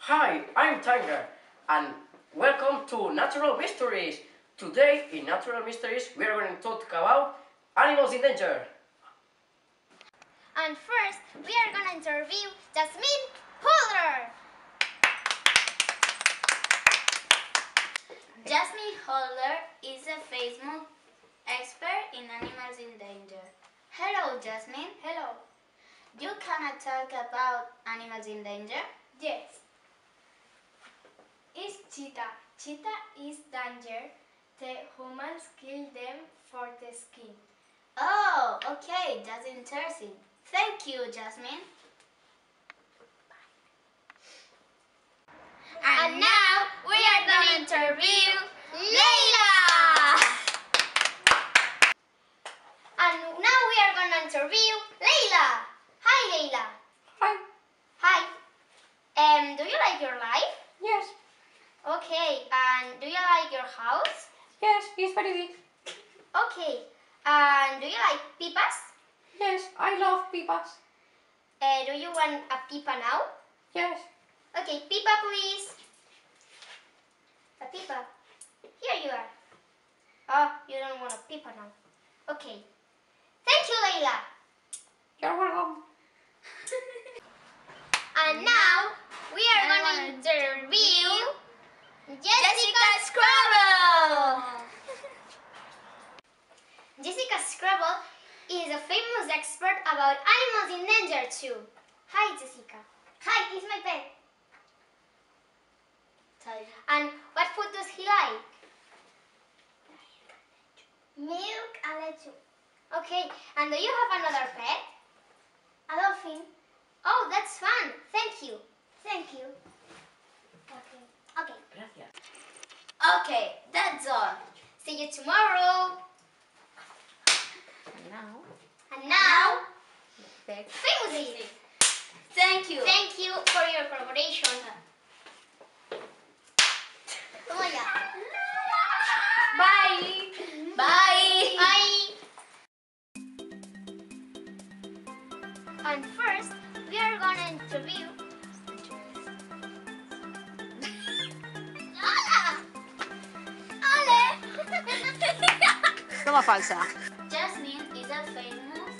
Hi, I'm Tiger, and welcome to Natural Mysteries. Today, in Natural Mysteries, we are going to talk about animals in danger. And first, we are going to interview Jasmine Holder. Jasmine Holder is a famous expert in animals in danger. Hello, Jasmine. Hello. You cannot talk about animals in danger? Yes. It's cheetah. Cheetah is danger. The humans kill them for the skin. Oh, okay, that's interesting. Thank you, Jasmine. And now we are going to interview LAILA. And now we are going to interview LAILA. Hi, LAILA. Hi. Hi. Do you like your life? Yes. Okay, and do you like your house? Yes, it's very big. Okay, and do you like pipas? Yes, I love pipas. Do you want a pipa now? Yes. Okay, pipa please. A pipa. Here you are. Oh, you don't want a pipa now. Okay. Thank you, LAILA. You're welcome. And now we are going to interview Jessica SCRABBLE. Jessica SCRABBLE is a famous expert about animals in danger too. Hi, Jessica. Hi, he's my pet. And what food does he like? Milk and leche. Okay, and do you have another pet? A dolphin. Oh, that's fun. Thank you. Thank you. Okay. Okay. Gracias. Okay, that's all. See you tomorrow. And now, famous music. Thank you. Thank you for your collaboration. Oh yeah. Bye. Bye. Bye. And first, we are going to interview Lola. Ale. Toma falsa. Jasmine is a famous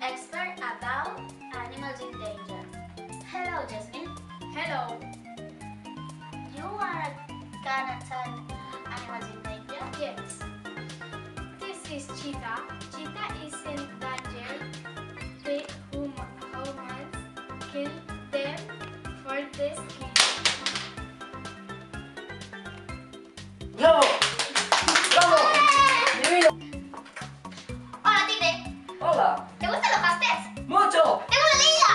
expert about animals in danger. Hello, Jasmine. Hello. You are gonna tell animals in danger? Yes. This is cheetah. Cheetah is in danger. The humans kill them for the skin. ¡Bravo! ¡Bravo! ¡Divino! Hola, Tigre. ¡Hola! ¿Te gustan los pastes? ¡Mucho! ¡Tengo una liga!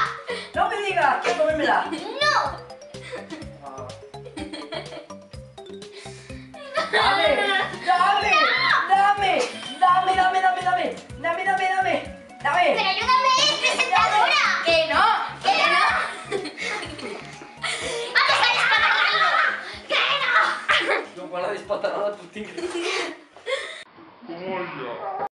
¡No me digas! ¡Quiero comérmela! ¡No! ¡Dame! ¡Dame! ¡Dame! ¡Dame! ¡Dame! ¡Dame! ¡Dame! ¡Dame! ¡Dame! ¡Dame! Pero